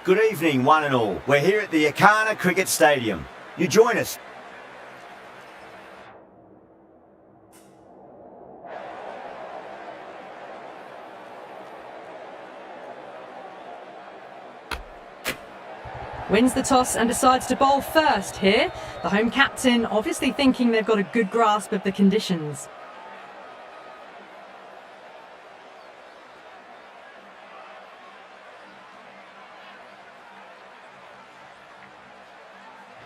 Good evening, one and all. We're here at the Yakana Cricket Stadium. You join us. Wins the toss and decides to bowl first here. The home captain obviously thinking they've got a good grasp of the conditions.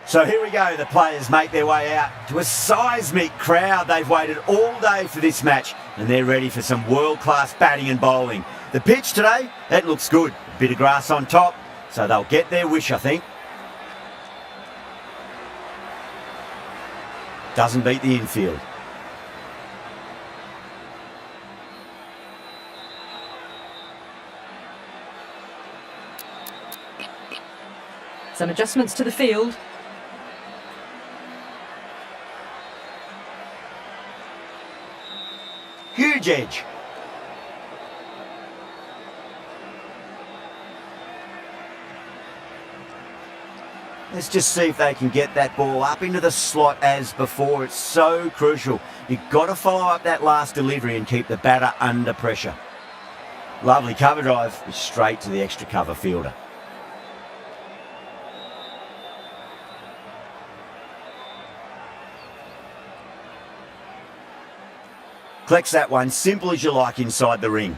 So here we go, the players make their way out to a seismic crowd. They've waited all day for this match and they're ready for some world-class batting and bowling. The pitch today, that looks good. A bit of grass on top, so they'll get their wish, I think. Doesn't beat the infield. Some adjustments to the field. Huge edge. Let's just see if they can get that ball up into the slot as before. It's so crucial. You've got to follow up that last delivery and keep the batter under pressure. Lovely cover drive, straight to the extra cover fielder. Collects that one, simple as you like inside the ring.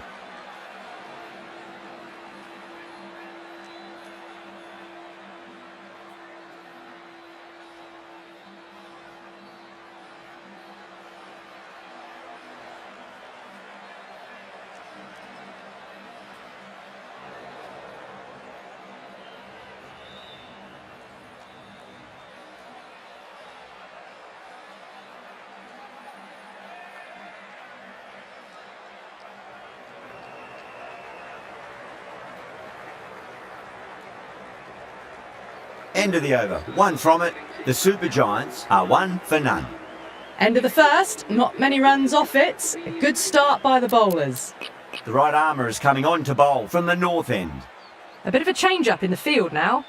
End of the over. One from it. The Super Giants are 1 for none. End of the first, not many runs off it. A good start by the bowlers. The right armour is coming on to bowl from the north end. A bit of a change-up in the field now.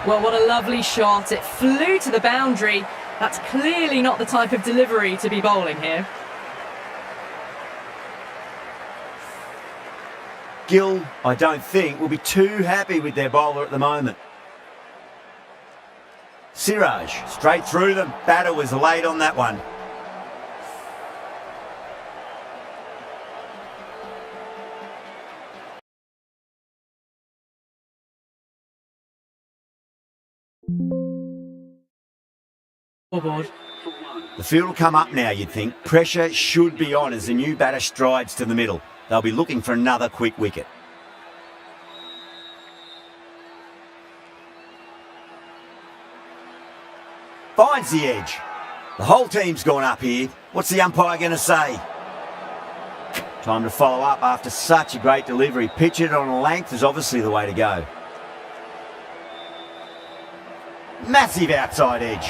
Well, what a lovely shot. It flew to the boundary. That's clearly not the type of delivery to be bowling here. Gill, I don't think, will be too happy with their bowler at the moment. Siraj, straight through them. Batter was late on that one. Scoreboard. The field will come up now, you'd think. Pressure should be on as the new batter strides to the middle. They'll be looking for another quick wicket. Finds the edge. The whole team's gone up here. What's the umpire going to say? Time to follow up after such a great delivery. Pitch it on a length is obviously the way to go. Massive outside edge.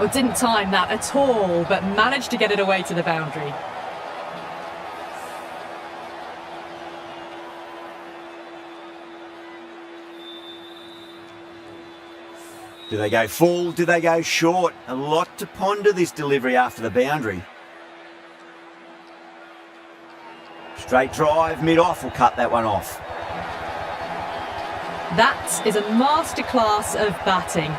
Oh, didn't time that at all, but managed to get it away to the boundary. Do they go full? Do they go short? A lot to ponder this delivery after the boundary. Straight drive, mid-off will cut that one off. That is a masterclass of batting.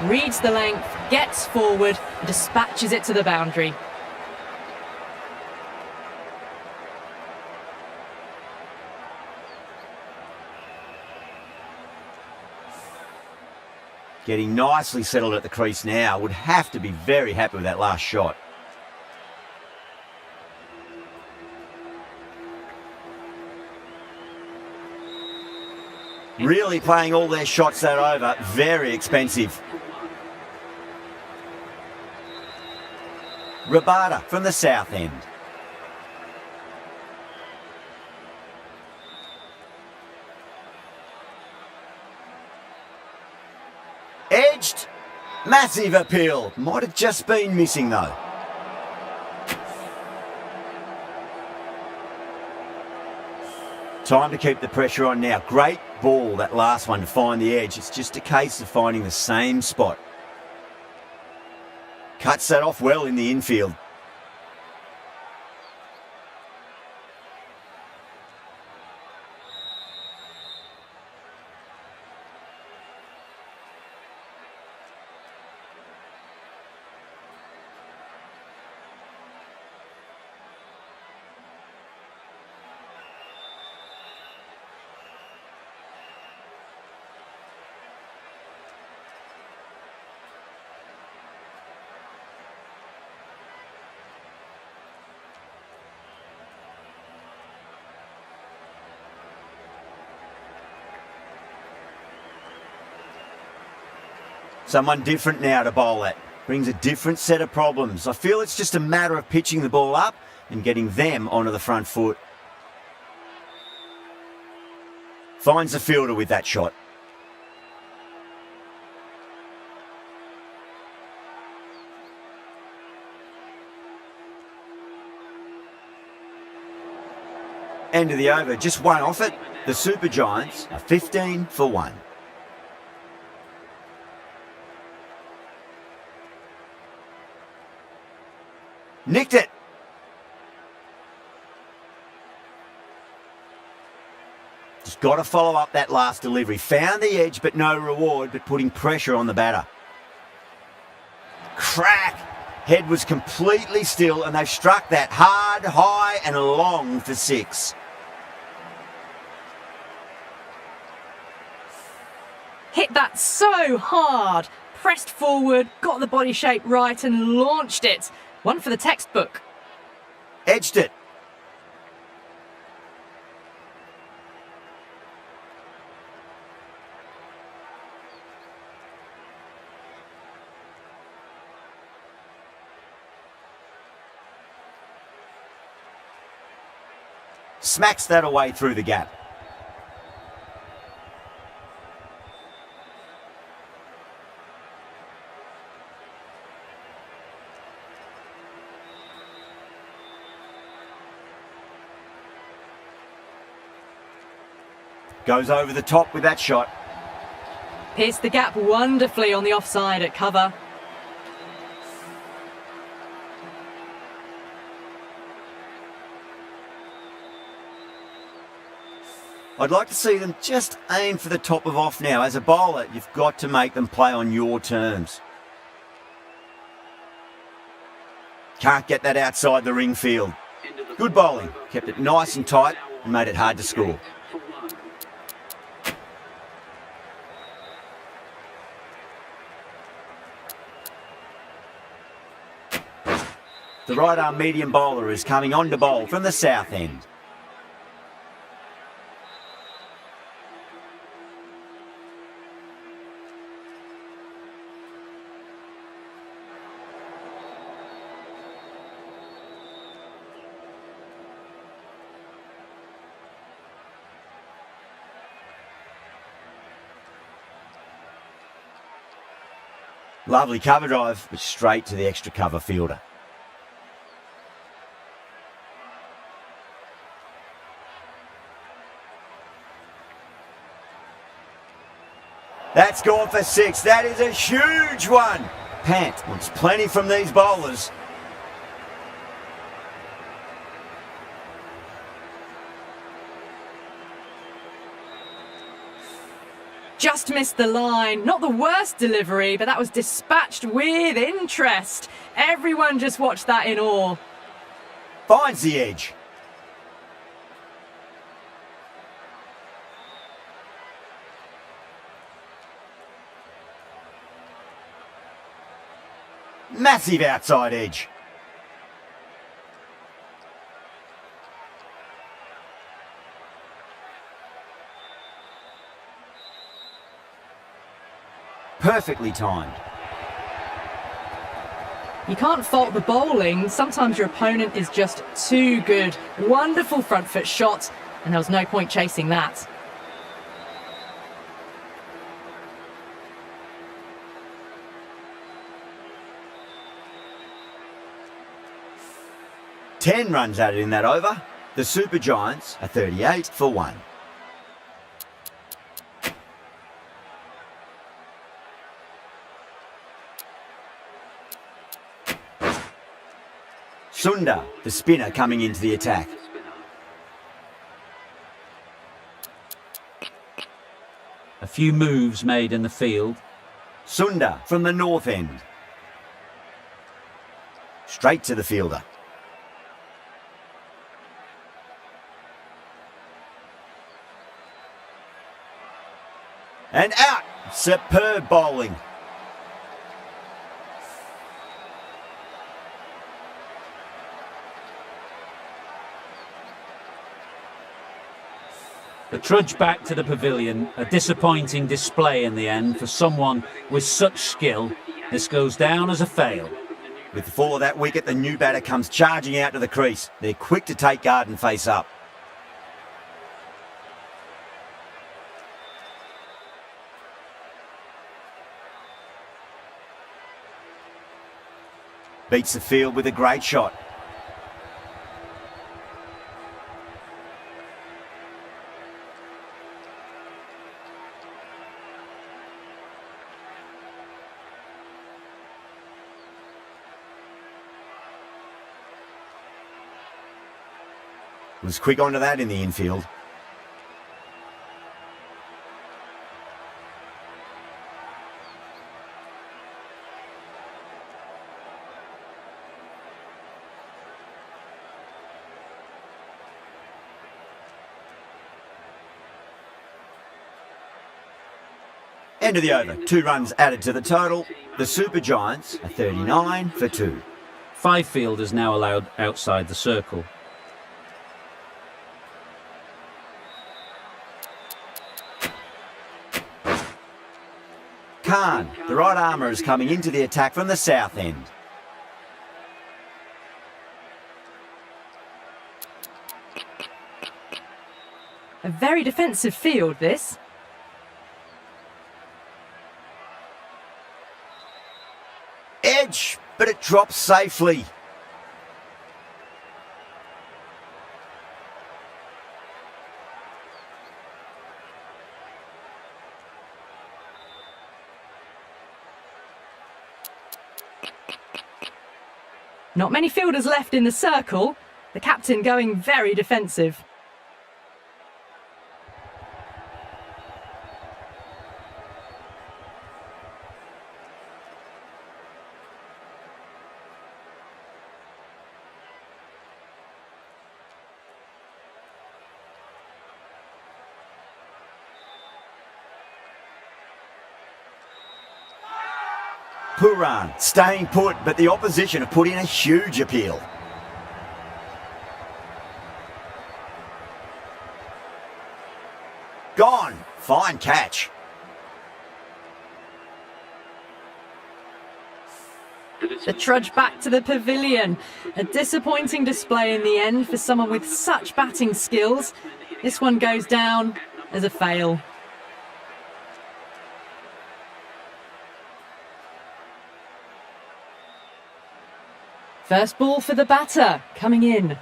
Reads the length, gets forward, and dispatches it to the boundary. Getting nicely settled at the crease now. Would have to be very happy with that last shot. Really playing all their shots that over. Very expensive. Rabada from the south end. Edged. Massive appeal. Might have just been missing though. Time to keep the pressure on now. Great ball, that last one, to find the edge. It's just a case of finding the same spot. Cuts that off well in the infield. Someone different now to bowl at. Brings a different set of problems. I feel it's just a matter of pitching the ball up and getting them onto the front foot. Finds the fielder with that shot. End of the over, just one off it. The Super Giants are 15 for 1. Nicked it. Just got to follow up that last delivery. Found the edge, but no reward, but putting pressure on the batter. Crack. Head was completely still, and they've struck that hard, high, and long for 6. Hit that so hard. Pressed forward, got the body shape right, and launched it. One for the textbook. Edged it. Smacks that away through the gap. Goes over the top with that shot. Pierced the gap wonderfully on the offside at cover. I'd like to see them just aim for the top of off now. As a bowler, you've got to make them play on your terms. Can't get that outside the ring field. Good bowling. Kept it nice and tight and made it hard to score. The right arm medium bowler is coming on to bowl from the south end. Lovely cover drive, but straight to the extra cover fielder. That's gone for 6. That is a huge one. Pant wants plenty from these bowlers. Just missed the line. Not the worst delivery, but that was dispatched with interest. Everyone just watched that in awe. Finds the edge. Massive outside edge. Perfectly timed. You can't fault the bowling. Sometimes your opponent is just too good. Wonderful front foot shot, and there was no point chasing that. Ten runs at it in that over. The Super Giants are 38 for 1. Sundar, the spinner, coming into the attack. A few moves made in the field. Sundar from the north end. Straight to the fielder. And out. Superb bowling. The trudge back to the pavilion, a disappointing display in the end for someone with such skill. This goes down as a fail. With the fall of that wicket, the new batter comes charging out to the crease. They're quick to take guard and face up. Beats the field with a great shot. Was quick onto that in the infield. End of the over. 2 runs added to the total. The Super Giants are 39 for 2. 5 fielders now allowed outside the circle. Khan, the right armour, is coming into the attack from the south end. A very defensive field, this. Edge, but it drops safely. Not many fielders left in the circle. The captain going very defensive. Puran staying put, but the opposition have put in a huge appeal. Gone. Fine catch. The trudge back to the pavilion. A disappointing display in the end for someone with such batting skills. This one goes down as a fail. First ball for the batter, coming in.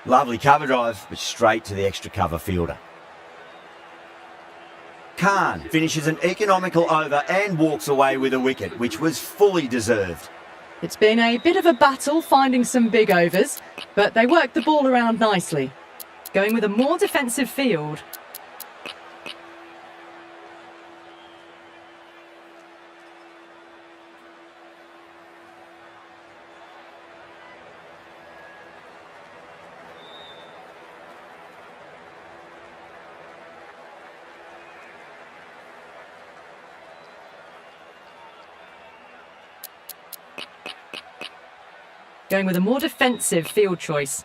Lovely cover drive, but straight to the extra cover fielder. Khan finishes an economical over and walks away with a wicket, which was fully deserved. It's been a bit of a battle finding some big overs, but they worked the ball around nicely. Going with a more defensive field. going with a more defensive field choice.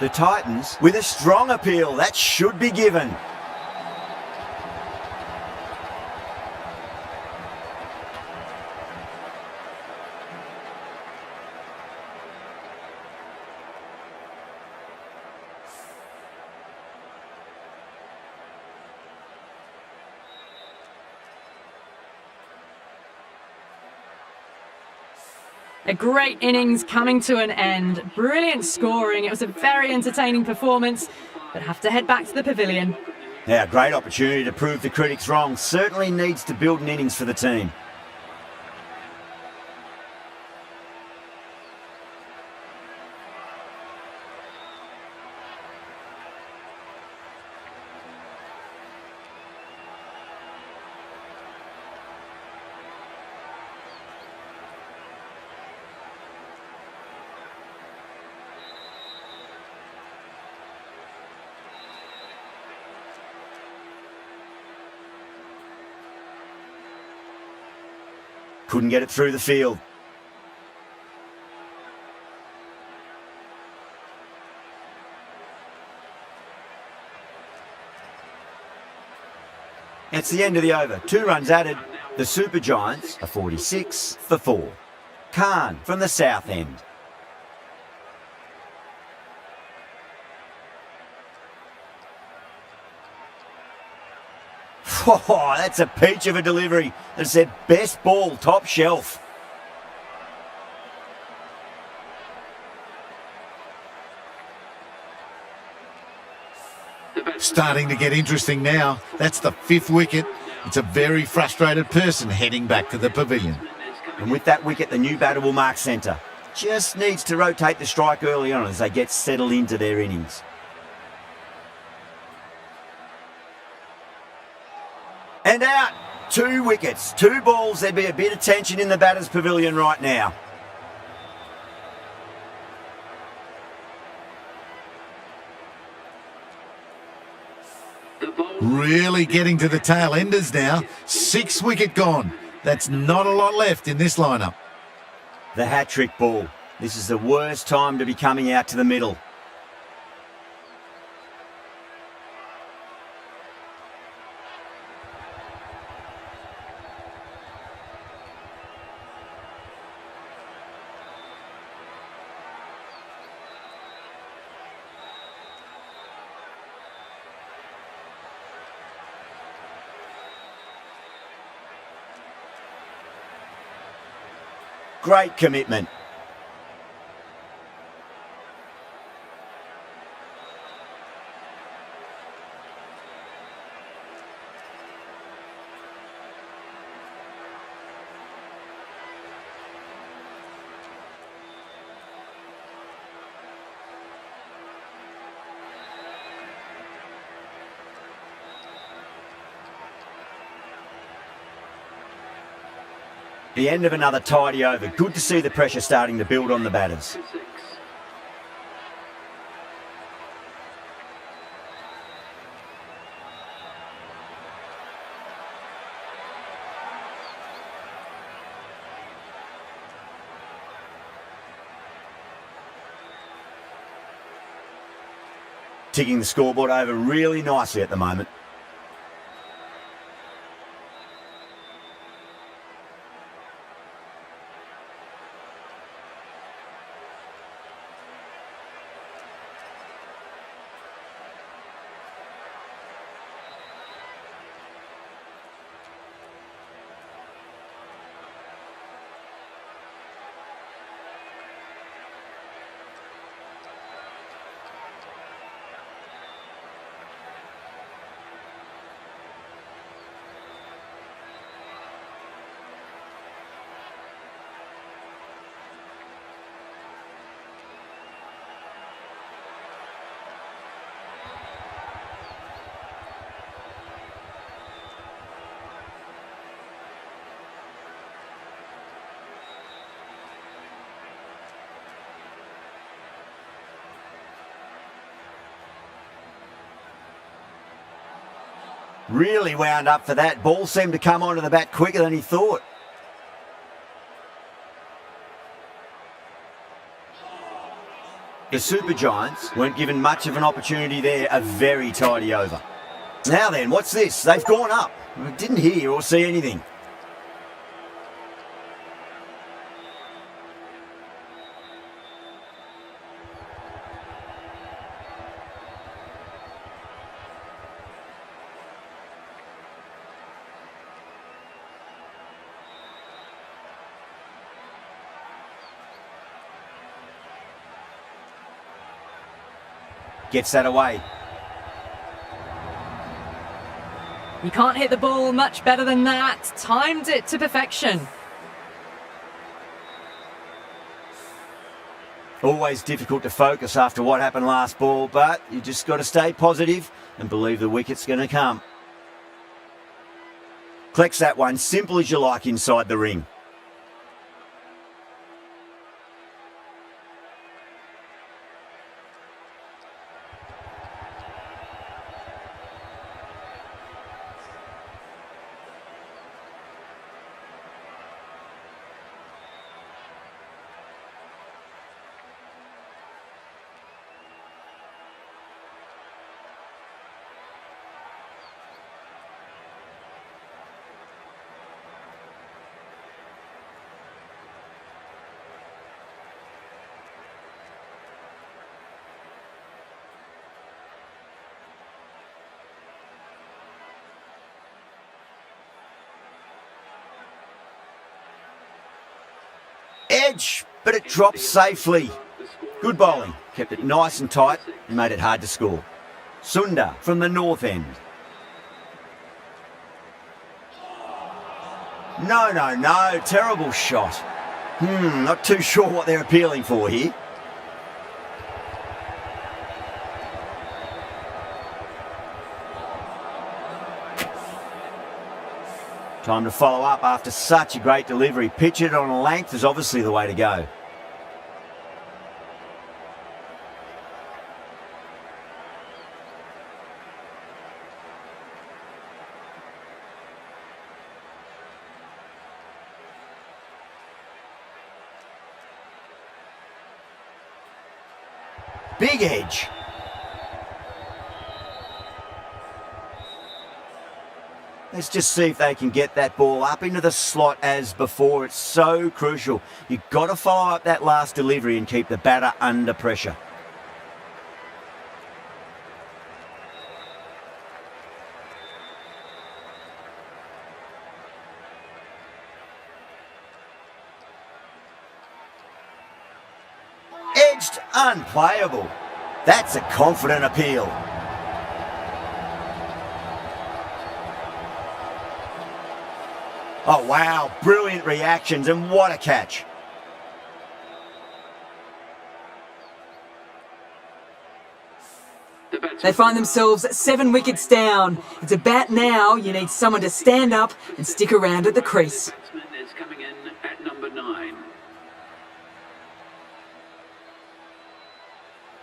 The Titans with a strong appeal. That should be given. A great innings coming to an end. Brilliant scoring. It was a very entertaining performance, but have to head back to the pavilion. Yeah, great opportunity to prove the critics wrong. Certainly needs to build an innings for the team. Couldn't get it through the field. It's the end of the over. 2 runs added. The Super Giants are 46 for 4. Khan from the south end. Oh, that's a peach of a delivery. That said best ball, top shelf. Starting to get interesting now. That's the 5th wicket. It's a very frustrated person heading back to the pavilion. And with that wicket, the new batter will mark centre. Just needs to rotate the strike early on as they get settled into their innings. And out. 2 wickets, 2 balls. There'd be a bit of tension in the batter's pavilion right now. Really getting to the tail enders now. 6 wicket gone. That's not a lot left in this lineup. The hat-trick ball. This is the worst time to be coming out to the middle. Great commitment. The end of another tidy over. Good to see the pressure starting to build on the batters. Ticking the scoreboard over really nicely at the moment. Really wound up for that. Ball seemed to come onto the bat quicker than he thought. The Super Giants weren't given much of an opportunity there. A very tidy over. Now then, what's this? They've gone up. I didn't hear or see anything. Gets that away. You can't hit the ball much better than that. Timed it to perfection. Always difficult to focus after what happened last ball, but you just got to stay positive and believe the wicket's going to come. Collects that one, simple as you like inside the ring. Edge, but it dropped safely. Good bowling, kept it nice and tight and made it hard to score. Sundar from the north end. No, terrible shot. Not too sure what they're appealing for here. Time to follow up after such a great delivery. Pitch it on a length is obviously the way to go. Big edge. Let's just see if they can get that ball up into the slot as before. It's so crucial. You've got to follow up that last delivery and keep the batter under pressure. Edged, unplayable. That's a confident appeal. Oh wow, brilliant reactions and what a catch. They find themselves 7 wickets down. It's a bat now. You need someone to stand up and stick around at the crease. Is coming in at number 9.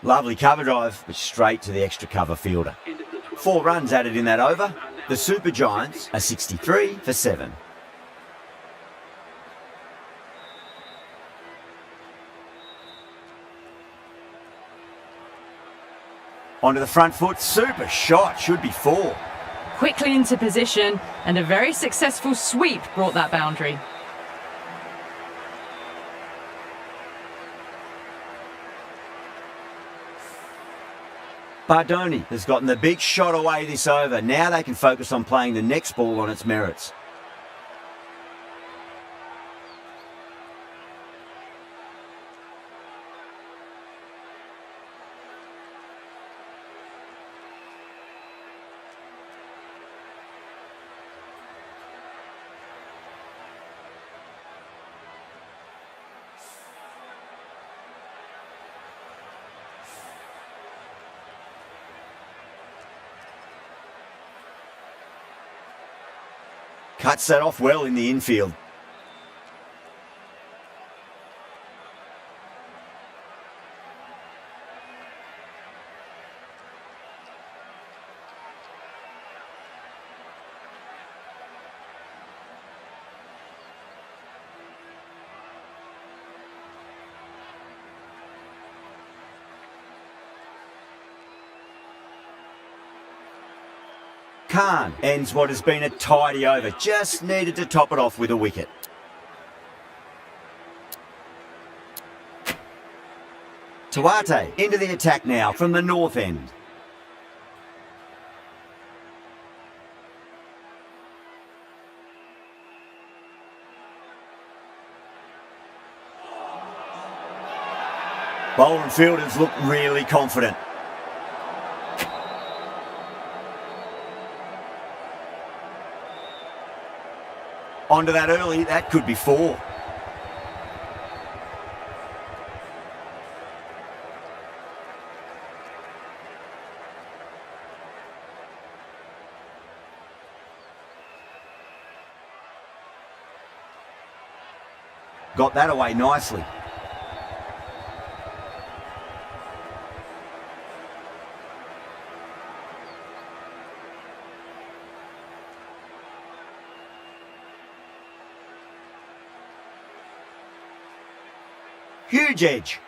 Lovely cover drive, but straight to the extra cover fielder. 4 runs added in that over. The Super Giants are 63 for 7. Onto the front foot, super shot, should be 4. Quickly into position, and a very successful sweep brought that boundary. Bardoni has gotten the big shot away this over. Now they can focus on playing the next ball on its merits. Cuts that off well in the infield. Khan ends what has been a tidy over. Just needed to top it off with a wicket. Tuate into the attack now from the north end. Bowler and fielders look really confident. Onto that early, that could be 4. Got that away nicely. Huge edge.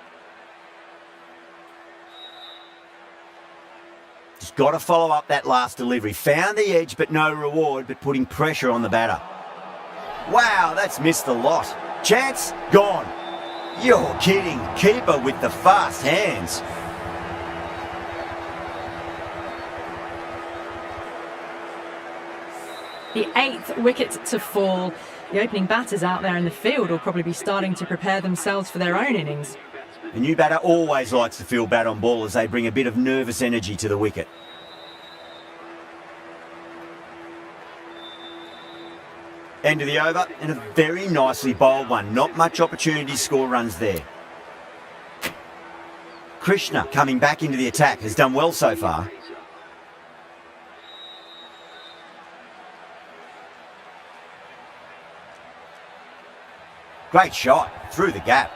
Just got to follow up that last delivery. Found the edge, but no reward, but putting pressure on the batter. Wow, that's missed the lot. Chance gone. You're kidding. Keeper with the fast hands. The 8th wicket to fall. The opening batters out there in the field will probably be starting to prepare themselves for their own innings. A new batter always likes to feel bat on ball as they bring a bit of nervous energy to the wicket. End of the over, and a very nicely bowled one. Not much opportunity to score runs there. Krishna coming back into the attack has done well so far. Great shot through the gap.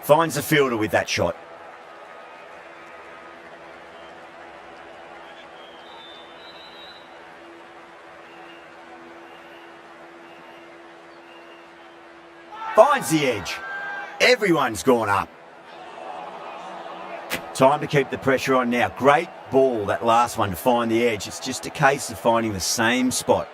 Finds the fielder with that shot. Finds the edge. Everyone's gone up. Time to keep the pressure on now. Great ball, that last one, to find the edge. It's just a case of finding the same spot.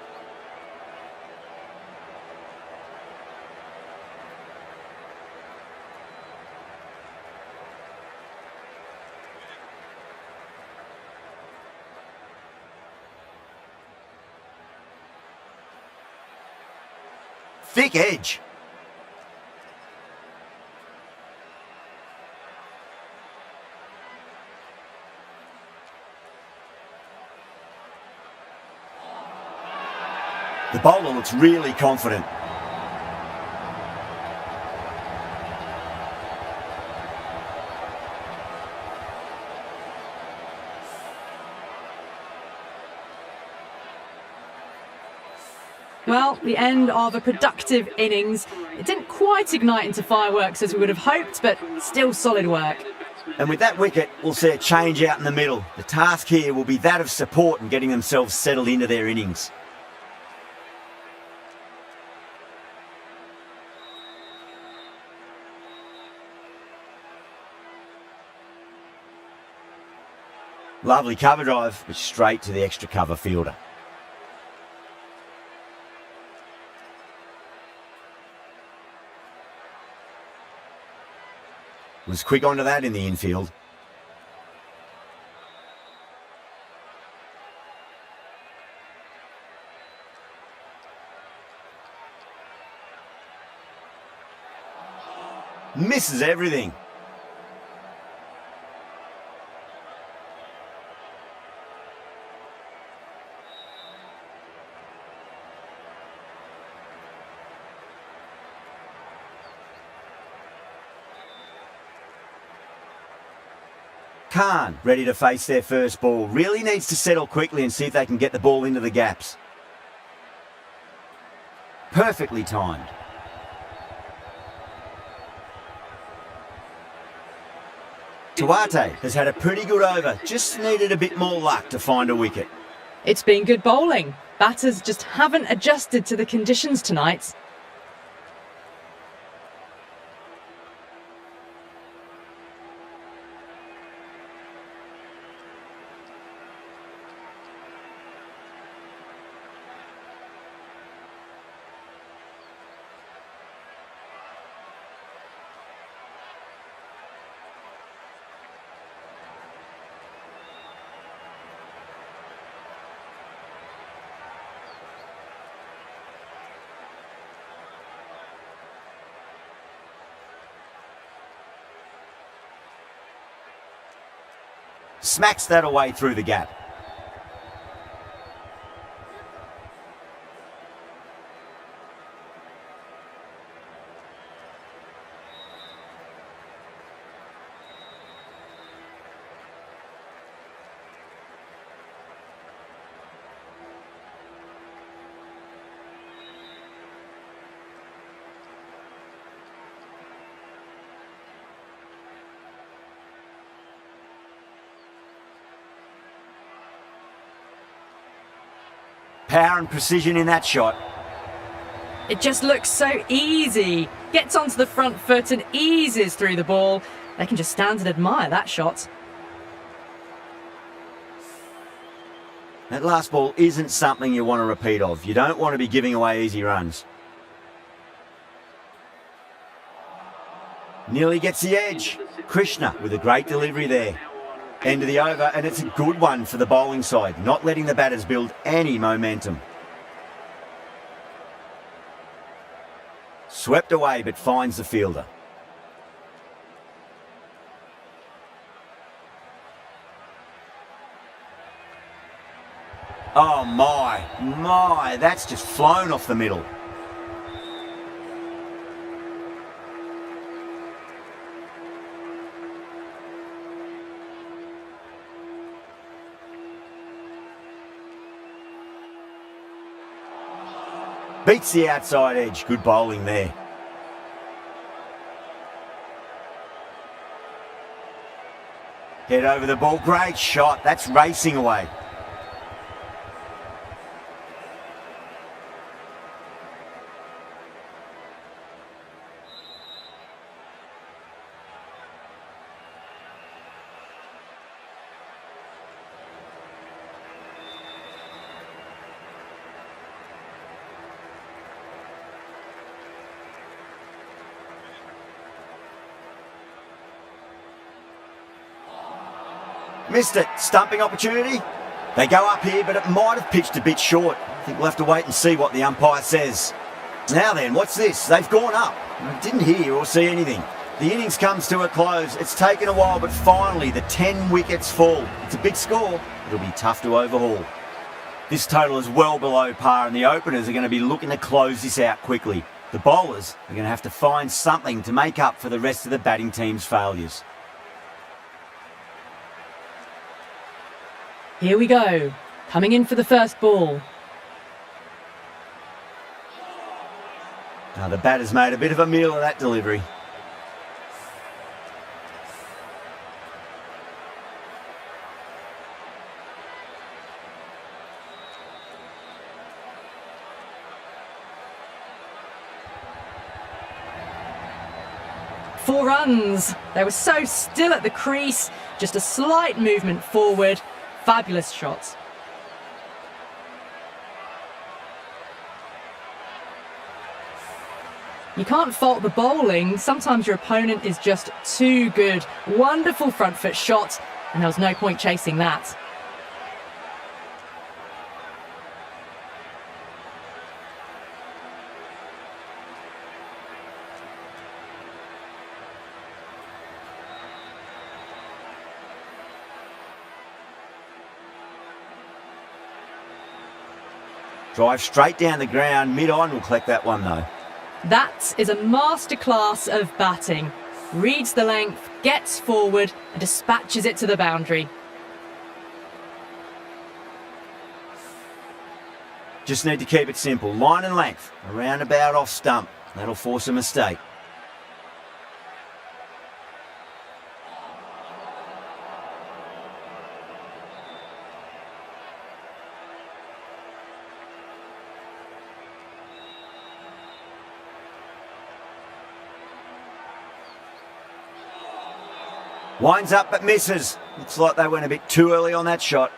Thick edge. The bowler looks really confident. Well, the end of a productive innings. It didn't quite ignite into fireworks as we would have hoped, but still solid work. And with that wicket, we'll see a change out in the middle. The task here will be that of support and getting themselves settled into their innings. Lovely cover drive, but straight to the extra cover fielder. Was quick onto that in the infield. Misses everything. Khan ready to face their first ball. Really needs to settle quickly and see if they can get the ball into the gaps. Perfectly timed. Tuate has had a pretty good over, just needed a bit more luck to find a wicket. It's been good bowling. Batters just haven't adjusted to the conditions tonight. Smacks that away through the gap. Power and precision in that shot. It just looks so easy. Gets onto the front foot and eases through the ball. They can just stand and admire that shot. That last ball isn't something you want to repeat of. You don't want to be giving away easy runs. Nearly gets the edge. Krishna with a great delivery there. End of the over, and it's a good one for the bowling side, not letting the batters build any momentum. Swept away, but finds the fielder. Oh my, that's just flown off the middle. Beats the outside edge. Good bowling there. Head over the ball. Great shot. That's racing away. Missed it. Stumping opportunity. They go up here, but it might have pitched a bit short. I think we'll have to wait and see what the umpire says. Now then, what's this? They've gone up. I didn't hear or see anything. The innings comes to a close. It's taken a while, but finally the 10 wickets fall. It's a big score. It'll be tough to overhaul. This total is well below par, and the openers are going to be looking to close this out quickly. The bowlers are going to have to find something to make up for the rest of the batting team's failures. Here we go. Coming in for the first ball. Now the batter's made a bit of a meal of that delivery. Four runs. They were so still at the crease. Just a slight movement forward. Fabulous shot. You can't fault the bowling. Sometimes your opponent is just too good. Wonderful front foot shot, and there was no point chasing that. Drive straight down the ground. Mid-on will collect that one though. That is a masterclass of batting. Reads the length, gets forward and dispatches it to the boundary. Just need to keep it simple. Line and length. Around about off stump. That'll force a mistake. Winds up but misses. Looks like they went a bit too early on that shot.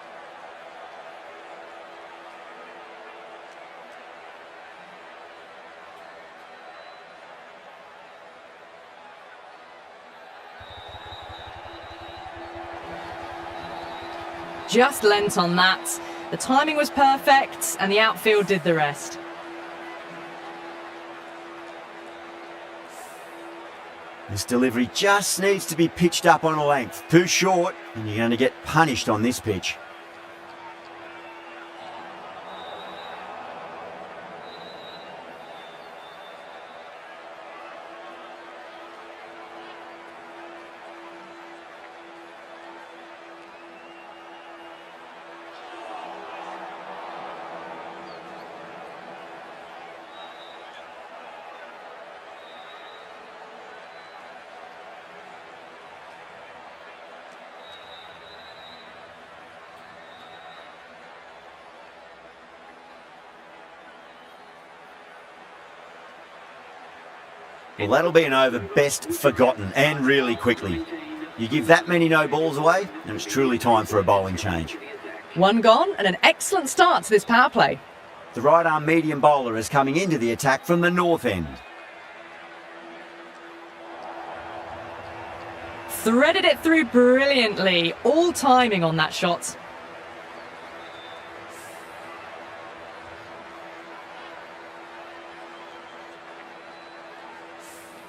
Just lent on that. The timing was perfect and the outfield did the rest. This delivery just needs to be pitched up on a length. Too short and you're going to get punished on this pitch. Well, that'll be an over best forgotten, and really quickly. You give that many no balls away, and it's truly time for a bowling change. One gone and an excellent start to this power play. The right arm medium bowler is coming into the attack from the north end. Threaded it through brilliantly, all timing on that shot.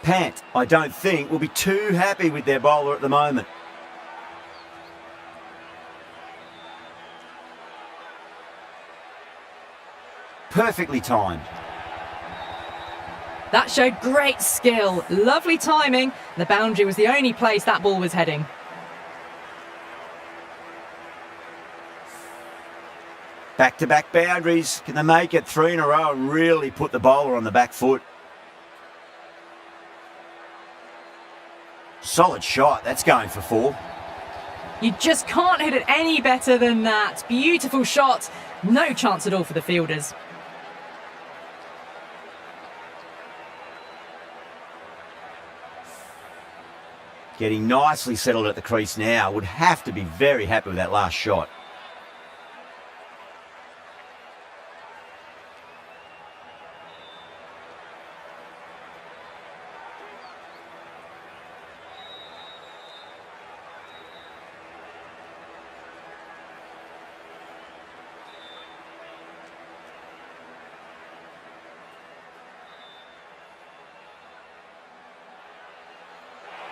Pant, I don't think, will be too happy with their bowler at the moment. Perfectly timed. That showed great skill, lovely timing. The boundary was the only place that ball was heading. Back-to-back boundaries. Can they make it 3 in a row and really put the bowler on the back foot? Solid shot. That's going for 4. You just can't hit it any better than that. Beautiful shot. No chance at all for the fielders. Getting nicely settled at the crease now. Would have to be very happy with that last shot.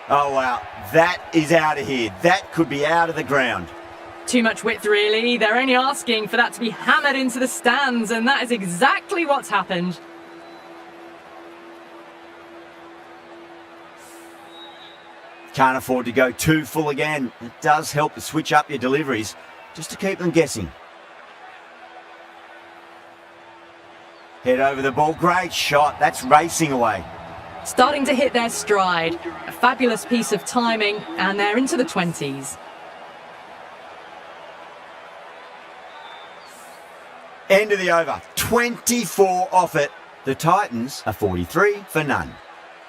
Oh, wow. That is out of here. That could be out of the ground. Too much width, really. They're only asking for that to be hammered into the stands, and that is exactly what's happened. Can't afford to go too full again. It does help to switch up your deliveries, just to keep them guessing. Head over the ball. Great shot. That's racing away. Starting to hit their stride. A fabulous piece of timing, and they're into the 20s. End of the over. 24 off it. The Titans are 43 for none.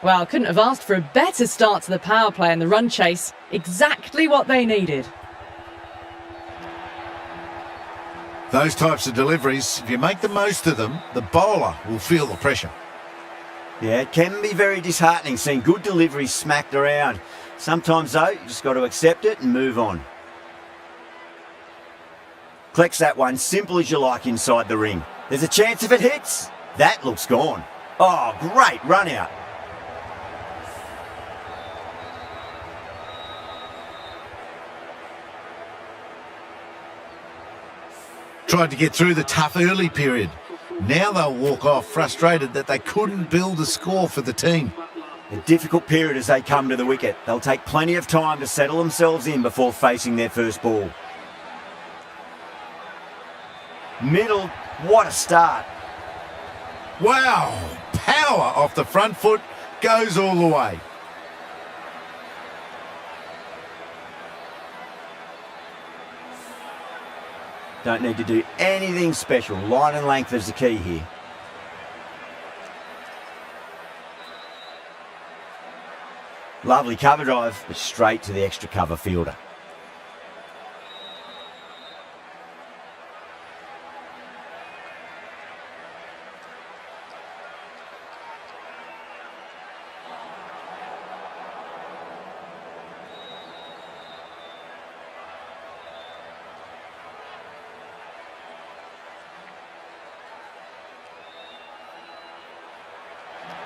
Well, couldn't have asked for a better start to the power play and the run chase. Exactly what they needed. Those types of deliveries, if you make the most of them, the bowler will feel the pressure. Yeah, it can be very disheartening seeing good deliveries smacked around. Sometimes, though, you just got to accept it and move on. Collects that one, simple as you like inside the ring. There's a chance if it hits. That looks gone. Oh, great run out. Tried to get through the tough early period. Now they'll walk off frustrated that they couldn't build a score for the team. A difficult period as they come to the wicket. They'll take plenty of time to settle themselves in before facing their first ball. Middle, what a start. Wow! Power off the front foot, goes all the way. Don't need to do anything special. Line and length is the key here. Lovely cover drive, but straight to the extra cover fielder.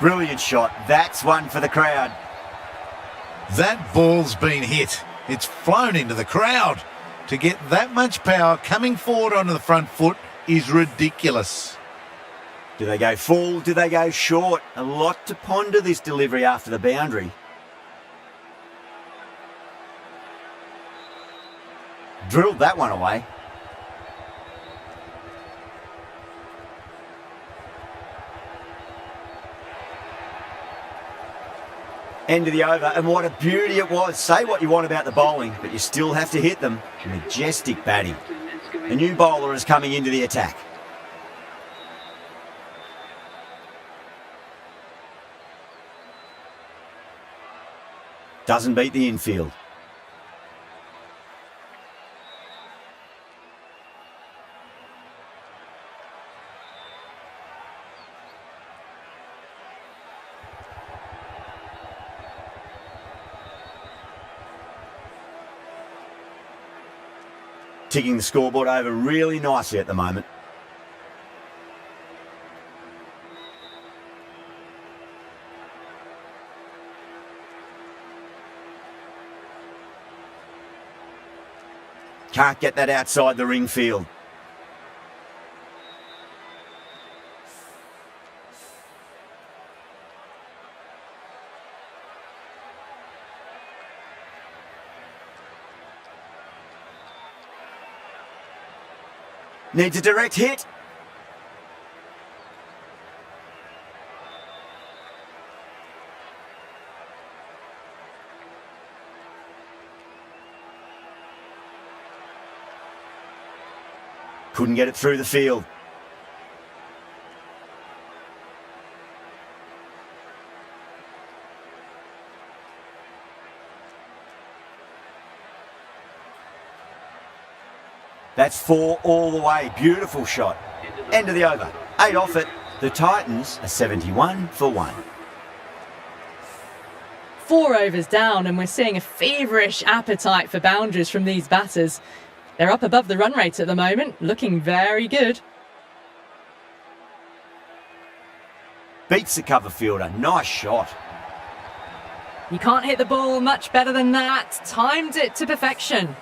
Brilliant shot. That's one for the crowd. That ball's been hit. It's flown into the crowd. To get that much power coming forward onto the front foot is ridiculous. Do they go full? Do they go short? A lot to ponder this delivery after the boundary. Drilled that one away. End of the over, and what a beauty it was. Say what you want about the bowling, but you still have to hit them. Majestic batting. A new bowler is coming into the attack. Doesn't beat the infield. Ticking the scoreboard over really nicely at the moment. Can't get that outside the ring field. Needs a direct hit. Couldn't get it through the field. That's 4 all the way. Beautiful shot. End of the over. 8 off it. The Titans are 71 for 1. 4 overs down, and we're seeing a feverish appetite for boundaries from these batters. They're up above the run rate at the moment, looking very good. Beats the cover fielder. Nice shot. You can't hit the ball much better than that. Timed it to perfection.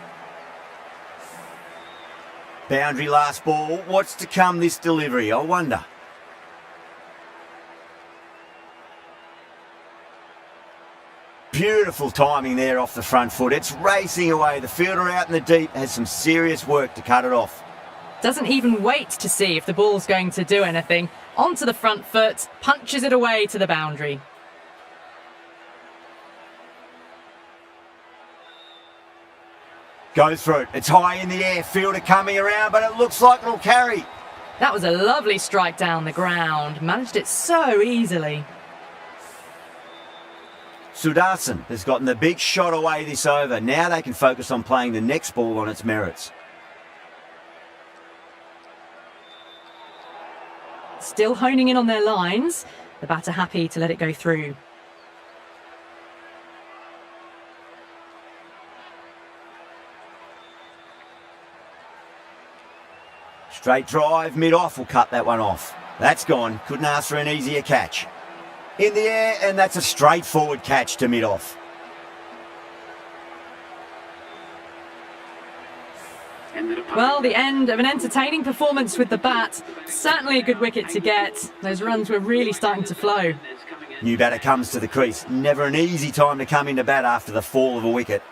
Boundary last ball. What's to come this delivery, I wonder. Beautiful timing there off the front foot. It's racing away. The fielder out in the deep has some serious work to cut it off. Doesn't even wait to see if the ball's going to do anything. Onto the front foot, punches it away to the boundary. Goes through it. It's high in the air. Fielder coming around, but it looks like it'll carry. That was a lovely strike down the ground. Managed it so easily. Sudarshan has gotten the big shot away this over. Now they can focus on playing the next ball on its merits. Still honing in on their lines. The batter happy to let it go through. Straight drive, mid-off will cut that one off. That's gone. Couldn't ask for an easier catch. In the air, and that's a straightforward catch to mid-off. Well, the end of an entertaining performance with the bat. Certainly a good wicket to get. Those runs were really starting to flow. New batter comes to the crease. Never an easy time to come into bat after the fall of a wicket.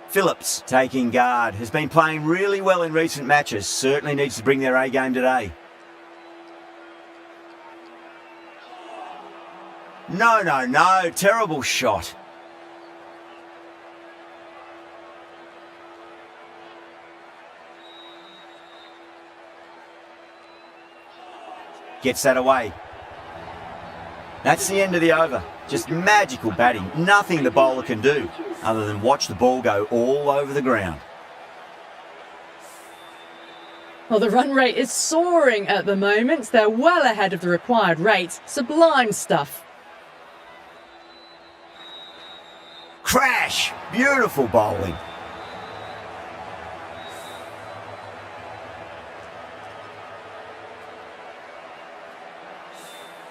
Phillips, taking guard, has been playing really well in recent matches. Certainly needs to bring their A game today. No. Terrible shot. Gets that away. That's the end of the over. Just magical batting. Nothing the bowler can do other than watch the ball go all over the ground. Well, the run rate is soaring at the moment. They're well ahead of the required rate. Sublime stuff. Crash! Beautiful bowling.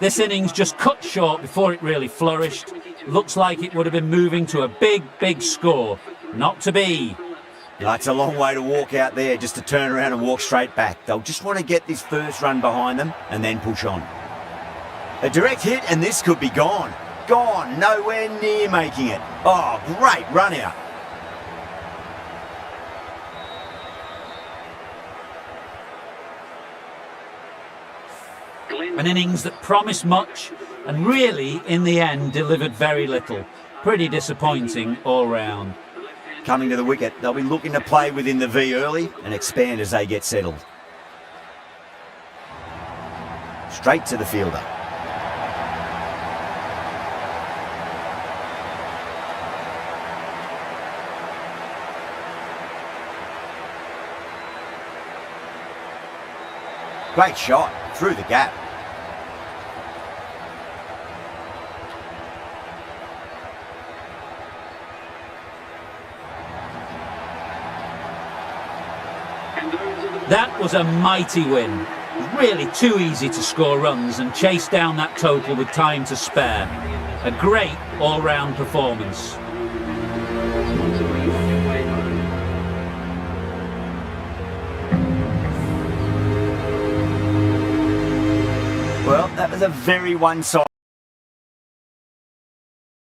This innings just cut short before it really flourished. Looks like it would have been moving to a big, big score. Not to be. It's a long way to walk out there just to turn around and walk straight back. They'll just want to get this first run behind them and then push on. A direct hit and this could be gone. Gone, nowhere near making it. Oh, great run out. An innings that promised much and really, in the end, delivered very little. Pretty disappointing all round. Coming to the wicket, they'll be looking to play within the V early and expand as they get settled. Straight to the fielder. Great shot through the gap. That was a mighty win. Really too easy to score runs and chase down that total with time to spare. A great all-round performance. Well, that was a very one-sided